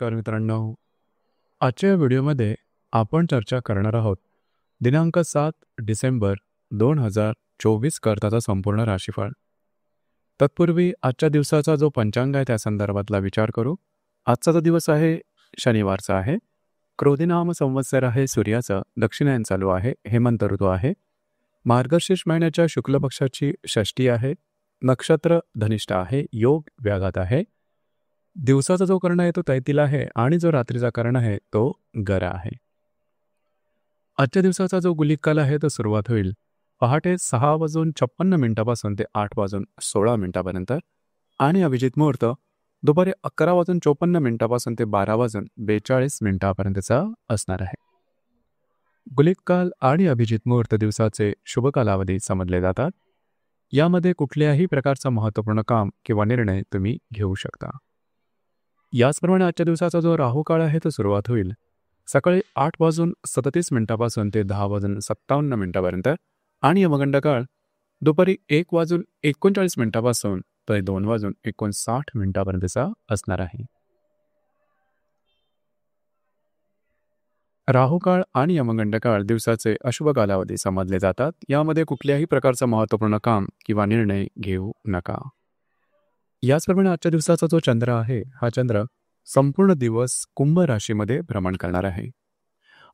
नमस्कार मित्रांनो. आजच्या व्हिडिओमध्ये आपण चर्चा करणार आहोत दिनांक 7 डिसेंबर 2024 करताचा संपूर्ण राशीफळ. तत्पूर्वी आजच्या दिवसाचा जो पंचांग आहे त्या संदर्भातला विचार करू. आजचा जो दिवस आहे शनिवारचा आहे. क्रोधिनाम संवत्सर आहे, सूर्याचं दक्षिणायन चालू आहे, हेमंत ऋतू आहे. मार्गशीर्ष महिन्याच्या शुक्ल पक्षाची षष्ठी आहे. नक्षत्र धनिष्ठ आहे, योग व्याघात आहे. दिवसाचा जो कर्ण आहे तो तैतिल आहे आणि जो रात्रीचा कर्ण आहे तो गरा आहे. आजच्या दिवसाचा जो गुलिक काल आहे तो सुरुवात होईल पहाटे 6:56 ते 8:16 आणि अभिजित मुहूर्त दुपारी 11:54 ते 12:42 असणार आहे. गुलिक काल आणि अभिजित मुहूर्त दिवसाचे शुभ कालावधी समजले जातात. यामध्ये कुठल्याही प्रकारचा महत्त्वपूर्ण काम किंवा निर्णय तुम्ही घेऊ शकता. याचप्रमाणे आजच्या दिवसाचा जो राहू काळ आहे तो सुरुवात होईल सकाळी 8:37 ते 10:57 आणि यमगंड काळ दुपारी 1:39 ते 2:59 असणार आहे. राहू काळ आणि यमगंड काळ दिवसाचे अशुभ कालावधी समजले जातात. यामध्ये कुठल्याही प्रकारचा महत्त्वपूर्ण काम किंवा निर्णय घेऊ नका. याचप्रमाणे आजच्या दिवसाचा जो चंद्र आहे हा चंद्र संपूर्ण दिवस कुंभ राशीमध्ये भ्रमण करणार आहे.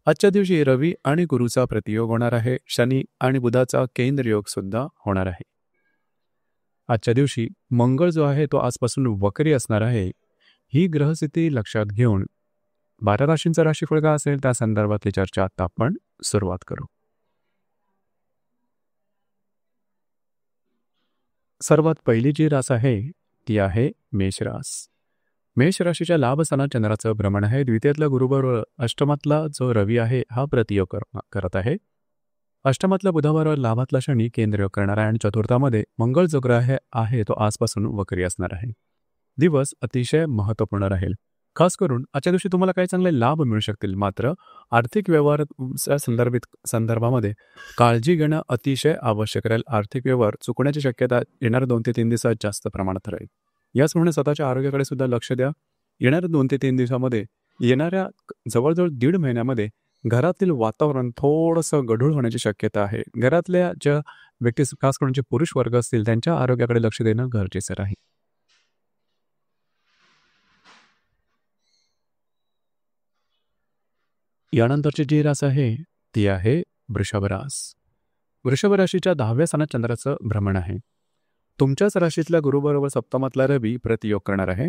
आजच्या दिवशी रवी आणि गुरुचा प्रतियोग होणार आहे. शनी आणि बुधाचा केंद्र योग सुद्धा होणार आहे. आजच्या दिवशी मंगळ जो आहे तो आजपासून वक्री असणार आहे. ही ग्रहस्थिती लक्षात घेऊन 12 राशींचा राशीफळ का असेल त्या संदर्भातली चर्चा आता आपण सुरुवात करू. सर्वात पहिली जी रास आहे ती आहे मेषरास. मेष राशीच्या लाभ स्थानात चंद्राचं भ्रमण आहे. द्वितीयातला गुरुबरोबर अष्टमातला जो रवी आहे हा प्रतियोग करत आहे. अष्टमातल्या बुधाबरोबर लाभातला शनी केंद्रयोग करणार आहे आणि चतुर्थामध्ये मंगळ जो ग्रह आहे तो आजपासून वक्री असणार आहे. दिवस अतिशय महत्त्वपूर्ण राहील. खास करून आजच्या दिवशी तुम्हाला काही चांगले लाभ मिळू शकतील. मात्र आर्थिक व्यवहाराच्या संदर्भामध्ये काळजी घेणं अतिशय आवश्यक राहील. आर्थिक व्यवहार चुकण्याची शक्यता येणाऱ्या 2 ते 3 दिवसात जास्त प्रमाणात राहील. याचप्रमाणे स्वतःच्या आरोग्याकडे सुद्धा लक्ष द्या. येणाऱ्या 2 ते 3 दिवसामध्ये येणाऱ्या जवळजवळ 1.5 महिन्यामध्ये घरातील वातावरण थोडंसं गढूळ होण्याची शक्यता आहे. घरातल्या ज्या व्यक्ती खास करून जे पुरुष वर्ग असतील त्यांच्या आरोग्याकडे लक्ष देणं गरजेचं राहील. यानंतरची जी रास आहे ती आहे वृषभ रास. वृषभ राशीच्या 10व्या स्थानात चंद्राचं भ्रमण आहे. तुमच्याच राशीतल्या गुरुबरोबर सप्तमातला रवी प्रतियोग करणार आहे.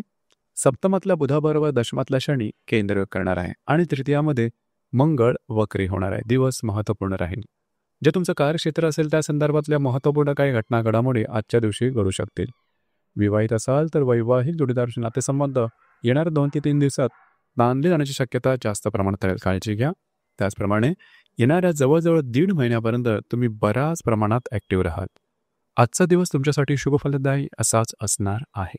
सप्तमातल्या बुधाबरोबर दशमातला शनी केंद्रयोग करणार आहे आणि तृतीयामध्ये मंगळ वक्री होणार आहे. दिवस महत्त्वपूर्ण राहील. जे तुमचं कार्यक्षेत्र असेल त्या संदर्भातल्या महत्त्वपूर्ण काही घटना घडामोडी आजच्या दिवशी घडू शकतील. विवाहित असाल तर वैवाहिक जोडीदाराचे नातेसंबंध येणाऱ्या 2 ते 3 दिवसात बांधले जाण्याची शक्यता जास्त प्रमाणात राहील. काळजी घ्या. त्याचप्रमाणे येणाऱ्या जवळजवळ 1.5 महिन्यापर्यंत तुम्ही बऱ्याच प्रमाणात ॲक्टिव्ह राहाल. आजचा दिवस तुमच्यासाठी शुभफलदायी असाच असणार आहे.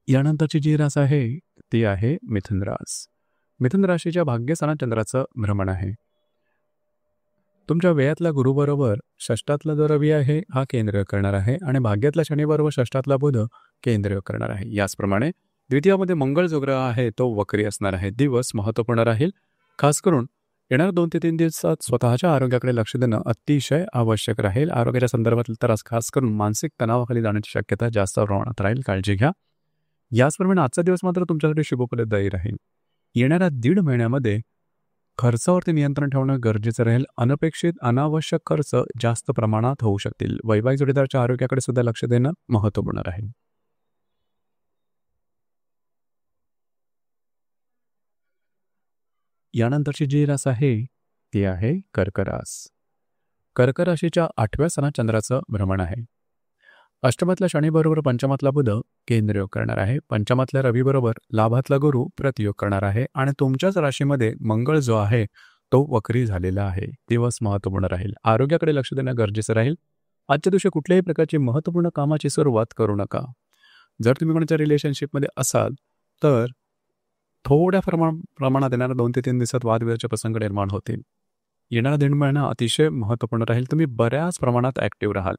यानंतरची जी रास आहे ती आहे मिथुन रास. मिथुन राशीच्या भाग्यस्थानात चंद्राचं भ्रमण आहे. तुमच्या व्ययातल्या गुरुबरोबर षष्ठातला जो रवी आहे हा केंद्रयोग करणार आहे आणि भाग्यातला शनीबरोबर षष्ठातला बुध केंद्रयोग करणार आहे. याचप्रमाणे द्वितीयामध्ये मंगळ जो ग्रह आहे तो वक्री असणार आहे. दिवस महत्त्वपूर्ण राहील. खास करून येणाऱ्या 2 ते 3 दिवसात स्वतःच्या आरोग्याकडे लक्ष देणं अतिशय आवश्यक राहील. आरोग्याच्या संदर्भातील त्रास खास करून मानसिक तणावाखाली जाण्याची शक्यता जास्त प्रमाणात राहील. काळजी घ्या. याचप्रमाणे आजचा दिवस मात्र तुमच्यासाठी शुभफलदायी राहील. येणाऱ्या 1.5 महिन्यामध्ये खर्चावरती नियंत्रण ठेवणं गरजेचं राहील. अनपेक्षित अनावश्यक खर्च जास्त प्रमाणात होऊ शकतील. वैवाहिक जोडीदाराच्या आरोग्याकडे सुद्धा लक्ष देणं महत्त्वपूर्ण राहील. यानंतरची जी रास आहे ती आहे कर्क रास. कर्क राशीच्या 8व्या स्थानात चंद्राचं भ्रमण आहे. अष्टमातल्या शनीबरोबर पंचमातला बुध केंद्रयोग करणार आहे. पंचमातल्या रवीबरोबर लाभातला गुरु प्रतियोग करणार आहे आणि तुमच्याच राशीमध्ये मंगळ जो आहे तो वक्री झालेला आहे. दिवस महत्त्वपूर्ण राहील. आरोग्याकडे लक्ष देणं गरजेचं राहील. आजच्या दिवशी कुठल्याही प्रकारची महत्त्वपूर्ण कामाची सुरुवात करू नका. जर तुम्ही कोणाच्या रिलेशनशिपमध्ये असाल तर थोड्या प्रमाणात येणाऱ्या 2 ते 3 दिवसात वादविवादाचे प्रसंग निर्माण होतील. येणारा 1.5 महिना अतिशय महत्त्वपूर्ण राहील. तुम्ही बऱ्याच प्रमाणात ॲक्टिव्ह राहाल.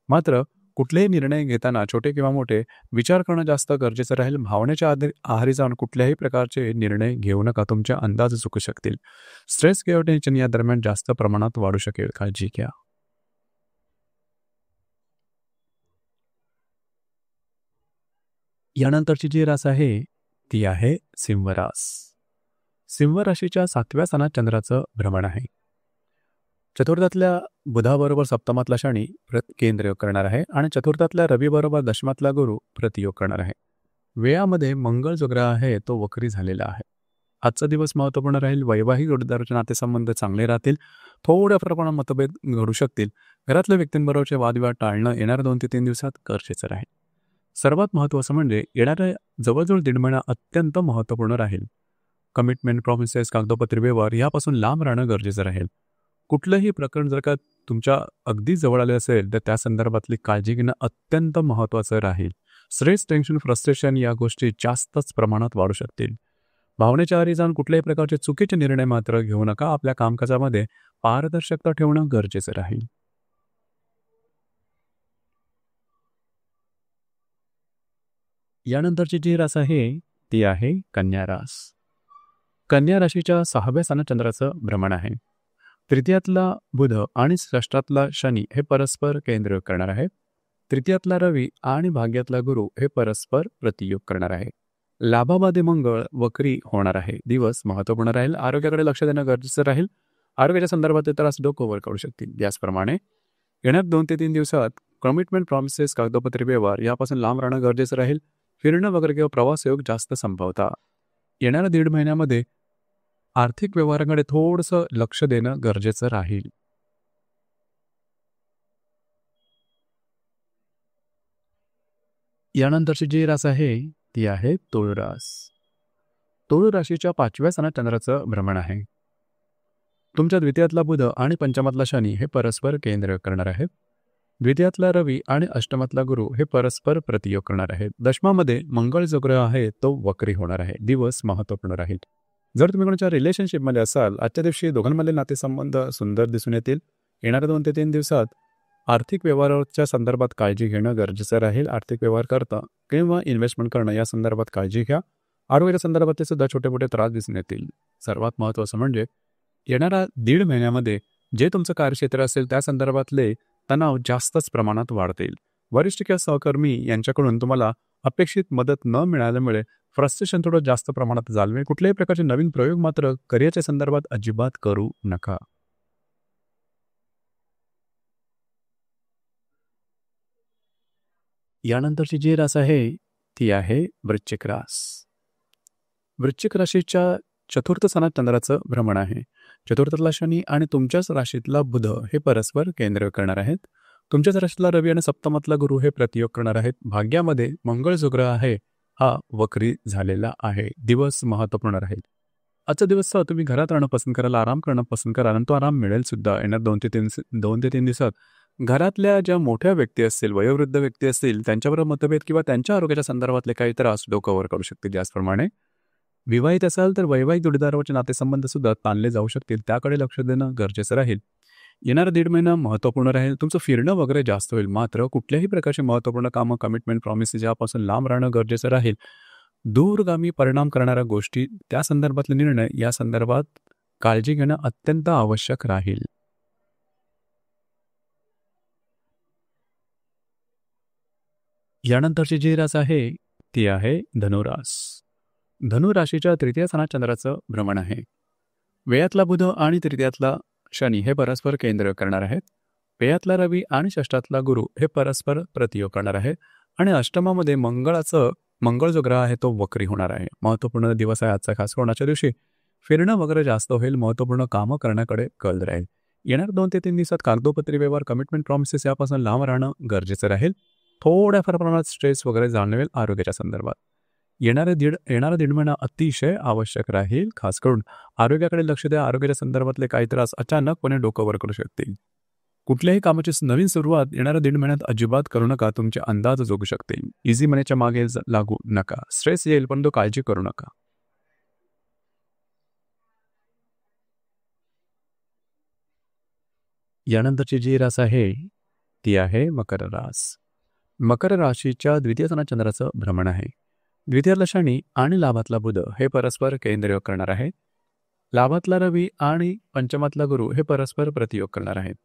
मात्र कुठलेही निर्णय घेताना छोटे किंवा मोठे विचार करणं जास्त गरजेचं राहील. भावनेच्या आहारी जाऊन कुठल्याही प्रकारचे निर्णय घेऊ नका. तुमचे अंदाज चुकू शकतील. स्ट्रेस किंवा टेन्शन या दरम्यान जास्त प्रमाणात वाढू शकेल. काळजी घ्या. यानंतरची जी रास आहे ती आहे सिंह रास. सिंह राशीच्या 7व्या स्थानात चंद्राचं भ्रमण आहे. चतुर्थातल्या बुधाबरोबर सप्तमातला शनी केंद्र करणार आहे आणि चतुर्थातल्या रवीबरोबर दशमातला गुरु प्रतियोग करणार आहे. वेळामध्ये मंगळ जो ग्रह आहे तो वक्री झालेला आहे. आजचा दिवस महत्त्वपूर्ण राहील. वैवाहिक जोडीदाराचे नातेसंबंध चांगले राहतील. थोड्या प्रमाणात मतभेद घडू शकतील. घरातल्या व्यक्तींबरोबरचे वादविवाद टाळणं येणाऱ्या 2 ते 3 दिवसात गरजेचं राहील. सर्वात महत्त्वाचं म्हणजे येणाऱ्या जवळजवळ 1.5 महिना अत्यंत महत्त्वपूर्ण राहील. कमिटमेंट, प्रॉमिसेस, कागदोपत्री व्यवहार यापासून लांब राहणं गरजेचं राहील. कुठलंही प्रकरण जर का तुमच्या अगदी जवळ आले असेल तर त्या संदर्भातली काळजी घेणं अत्यंत महत्त्वाचं राहील. स्ट्रेस, टेन्शन, फ्रस्ट्रेशन या गोष्टी जास्तच प्रमाणात वाढू शकतील. भावनेच्या आहारी जाऊन कुठल्याही प्रकारचे चुकीचे निर्णय मात्र घेऊ नका. आपल्या कामकाजामध्ये पारदर्शकता ठेवणं गरजेचं राहील. यानंतरची जी रास आहे ती आहे कन्या रास. कन्या राशीच्या 6व्या स्थानात चंद्राचं भ्रमण आहे. तृतीयातला बुध आणि षष्ठातला शनी हे परस्पर केंद्र करणार आहे. तृतीयातला रवी आणि भाग्यातला गुरु हे परस्पर प्रतियोग करणार आहे. लाभामध्ये मंगळ वक्री होणार आहे. दिवस महत्त्वपूर्ण राहील. आरोग्याकडे लक्ष देणं गरजेचं राहील. आरोग्याच्या संदर्भात त्रास डोकं वर करू शकतील. याचप्रमाणे येणार 2 ते 3 दिवसात कमिटमेंट, प्रॉमिसेस, कागदोपत्री व्यवहार यापासून लांब राहणं गरजेचं राहील. फिरणं वगैरे किंवा प्रवास योग जास्त संभवता. येणाऱ्या 1.5 महिन्यामध्ये आर्थिक व्यवहाराकडे थोडंसं लक्ष देणं गरजेचं राहील. यानंतरची जी रास आहे ती आहे तुळ रास. तुळ राशीच्या 5व्या स्थानात चंद्राचं भ्रमण आहे. तुमच्या द्वितीयातला बुध आणि पंचमातला शनी हे परस्पर केंद्र करणार आहेत. द्वितीयातला रवी आणि अष्टमातला गुरु हे परस्पर प्रतियोग करणार आहेत. दशमामध्ये मंगळ जो ग्रह आहे तो वक्री होणार आहे. दिवस महत्त्वपूर्ण राहील. जर तुम्ही कोणाच्या रिलेशनशिपमध्ये असाल, आजच्या दिवशी दोघांमधले नातेसंबंध सुंदर दिसून येतील. येणाऱ्या 2 ते 3 दिवसात आर्थिक व्यवहाराच्या संदर्भात काळजी घेणं गरजेचं राहील. आर्थिक व्यवहार करता किंवा इन्व्हेस्टमेंट करणं या संदर्भात काळजी घ्या. आरोग्याच्या संदर्भातले सुद्धा छोटे मोठे त्रास दिसून येतील. सर्वात महत्त्वाचं म्हणजे येणाऱ्या 1.5 महिन्यामध्ये जे तुमचं कार्यक्षेत्र असेल त्या संदर्भातले तणाव जास्तच प्रमाणात वाढतील. वरिष्ठ किंवा सहकर्मी यांच्याकडून तुम्हाला अपेक्षित मदत न मिळाल्यामुळे फ्रस्ट्रेशन थोडं जास्त प्रमाणात जाणवेल. कुठल्याही प्रकारचे नवीन प्रयोग मात्र करिअरच्या संदर्भात अजिबात करू नका. यानंतरची जी रास आहे ती आहे वृश्चिक रास. वृश्चिक राशीच्या 4थ्या स्थानात चंद्राचं भ्रमण आहे. चतुर्थातला शनी आणि तुमच्याच राशीतला बुध हे परस्पर केंद्र करणार आहेत. तुमच्याच राशीतला रवी आणि सप्तमातला गुरु हे प्रतियोग करणार आहेत. भाग्यामध्ये मंगळ जो ग्रह आहे हा वक्री झालेला आहे. दिवस महत्त्वपूर्ण राहील. आजचा दिवस तुम्ही घरात राहणं पसंत कराल, आराम करणं पसंत कराल आणि तो आराम मिळेल सुद्धा. येणार 2 ते 3 दिवसात घरातल्या ज्या मोठ्या व्यक्ती असतील, वयोवृद्ध व्यक्ती असतील त्यांच्याबरोबर मतभेद किंवा त्यांच्या आरोग्याच्या संदर्भातले काही त्रास डोकं वर करू शकतील. त्याचप्रमाणे विवाहित असाल तर वैवाहिक जोडीदाराचे नातेसंबंध सुद्धा ताणले जाऊ शकतील. त्याकडे लक्ष देणं गरजेचं राहील. येणारा 1.5 महिना महत्त्वपूर्ण राहील. तुमचं फिरणं वगैरे जास्त होईल. मात्र कुठल्याही प्रकारची महत्त्वपूर्ण कामं, कमिटमेंट, प्रॉमिसेस यापासून लांब राहणं गरजेचं राहील. दूरगामी परिणाम करणाऱ्या गोष्टी, त्या संदर्भातले निर्णय या संदर्भात काळजी घेणं अत्यंत आवश्यक राहील. यानंतरची जी रास आहे ती आहे धनुरास. धनुराशीच्या 3य स्थानात चंद्राचं भ्रमण आहे. व्ययातला बुध आणि तृतीयातला शनी हे परस्पर केंद्र करणार आहेत. व्ययातला रवी आणि षष्ठातला गुरु हे परस्पर प्रतियोग करणार आहे आणि अष्टमामध्ये मंगळ जो ग्रह आहे तो वक्री होणार आहे. महत्त्वपूर्ण दिवस आहे आजचा. खास कोणाच्या दिवशी फिरणं वगैरे जास्त होईल. महत्त्वपूर्ण कामं करण्याकडे कल राहील. येणार 2 ते 3 दिवसात कागदोपत्री व्यवहार, कमिटमेंट, प्रॉमिसेस यापासून लांब राहणं गरजेचं राहील. थोड्याफार प्रमाणात स्ट्रेस वगैरे जाणवेल आरोग्याच्या संदर्भात. येणारा 1.5 महिना अतिशय आवश्यक राहील. खास करून आरोग्याकडे लक्ष द्या. आरोग्याच्या संदर्भातले काही त्रास अचानकपणे डोकं वर करू शकतील. कुठल्याही कामाची नवीन सुरुवात येणाऱ्या 1.5 महिन्यात अजिबात करू नका. तुमचे अंदाज जोगू शकतील. इझी मनीच्या मागे लागू नका. स्ट्रेस येईल पण तो काळजी करू नका. यानंतरची जी रास आहे ती आहे मकर रास. मकर राशीच्या द्वितीय स्थानात चंद्राचं भ्रमण आहे. द्वितीयातला शनी आणि लाभातला बुध हे परस्पर केंद्रयोग करणार आहे. लाभातला रवी आणि पंचमातला गुरु हे परस्पर प्रतियोग करणार आहेत.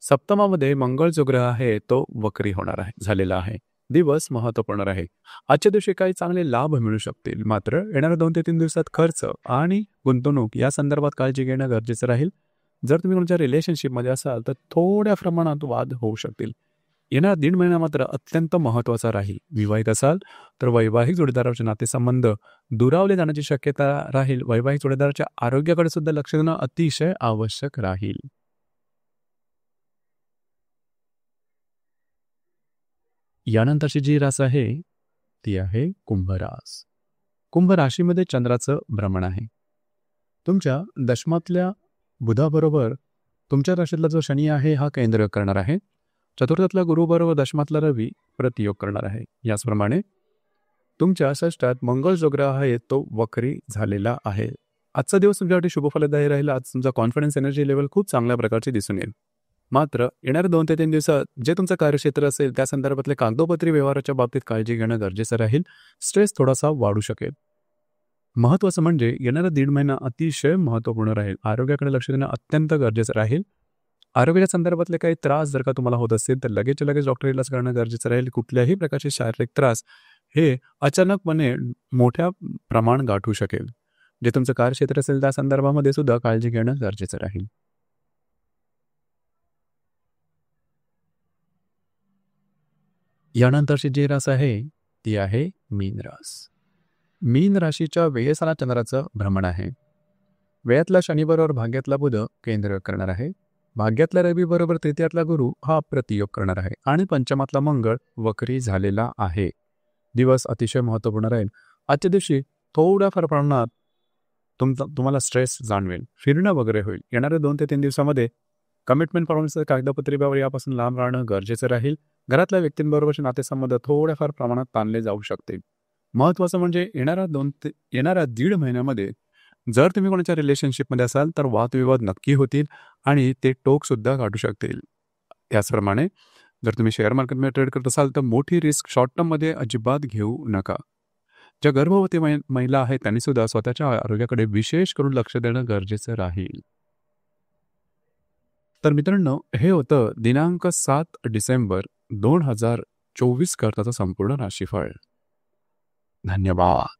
सप्तमामध्ये मंगळ जो ग्रह आहे तो वक्री होणार आहे झालेला आहे. दिवस महत्वपूर्ण आहे. आजच्या दिवशी काही चांगले लाभ मिळू शकतील, मात्र येणाऱ्या 2 ते 3 दिवसात खर्च आणि गुंतवणूक या संदर्भात काळजी घेणं गरजेचं राहील. जर तुम्ही तुमच्या रिलेशनशिपमध्ये असाल तर थोड्या प्रमाणात वाद होऊ शकतील. येणारा 1.5 महिना मात्र अत्यंत महत्त्वाचा राहील. विवाहित असाल तर वैवाहिक जोडीदाराचे नातेसंबंध दुरावले जाण्याची शक्यता राहील. वैवाहिक जोडीदाराच्या आरोग्याकडे सुद्धा लक्ष देणं अतिशय आवश्यक राहील. यानंतरची जी रास आहे ती आहे कुंभ रास. कुंभ राशीमध्ये चंद्राचं भ्रमण आहे. तुमच्या दशमातल्या बुधाबरोबर तुमच्या राशीतला जो शनी आहे हा केंद्र करणार आहे. चतुर्थातला गुरुबरोबर दशमातला रवी प्रतियोग करणार आहे. याचप्रमाणे तुमच्या षष्ठात मंगळ जो ग्रह आहे तो वक्री झालेला आहे. आजचा दिवस तुमच्यासाठी शुभफलदायी राहील. आज तुमचा कॉन्फिडन्स एनर्जी लेवल खूप चांगल्या प्रकारची दिसून येईल. मात्र येणाऱ्या 2 ते 3 दिवसात जे तुमचं कार्यक्षेत्र असेल त्या संदर्भातले कागदोपत्री व्यवहाराच्या बाबतीत काळजी घेणं गरजेचं राहील. स्ट्रेस थोडासा वाढू शकेल. महत्त्वाचं म्हणजे येणारा 1.5 महिना अतिशय महत्त्वपूर्ण राहील. आरोग्याकडे लक्ष देणं अत्यंत गरजेचं राहील. आरोग्याच्या संदर्भातले काही त्रास जर का तुम्हाला होत असतील तर लगेच डॉक्टर इलाज करणं गरजेचं राहील. कुठल्याही प्रकारचे शारीरिक त्रास हे अचानकपणे मोठ्या प्रमाण गाठू शकेल. जे तुमचं कार्यक्षेत्र असेल त्या संदर्भामध्ये सुद्धा काळजी घेणं गरजेचं राहील. यानंतरची जी रास आहे ती आहे मीन रास. मीन राशीच्या व्ययस्थानात चंद्राचं भ्रमण आहे. व्ययातला शनीबरोबर भाग्यातला बुध केंद्र करणार आहे. भाग्यातला रवी बरोबर तृतीयातला गुरु हा प्रतियोग करणार आहे आणि पंचमातला मंगळ वक्री झालेला आहे. दिवस अतिशय महत्त्वपूर्ण राहील. आजच्या दिवशी थोड्याफार प्रमाणात तुम्हाला स्ट्रेस जाणवेल. फिरणं वगैरे होईल. येणाऱ्या 2 ते 3 दिवसामध्ये कमिटमेंट प्रॉब्लेम्सचं कागदपत्री व्यवहार यापासून लांब राहणं गरजेचं राहील. घरातल्या व्यक्तींबरोबरचे नातेसंबंध थोड्याफार प्रमाणात ताणले जाऊ शकतील. महत्त्वाचं म्हणजे येणाऱ्या 1.5 महिन्यामध्ये जर तुम्ही कोणाच्या रिलेशनशिपमध्ये असाल तर वादविवाद नक्की होतील आणि ते टोकसुद्धा गाठू शकतील. त्याचप्रमाणे जर तुम्ही शेअर मार्केटमध्ये ट्रेड करत असाल तर मोठी रिस्क शॉर्ट टर्ममध्ये अजिबात घेऊ नका. ज्या गर्भवती महिला आहेत त्यांनी सुद्धा स्वतःच्या आरोग्याकडे विशेष करून लक्ष देणं गरजेचं राहील. तर मित्रांनो, हे होतं दिनांक 7 डिसेंबर 2024 करताचं संपूर्ण राशीफळ. धन्यवाद.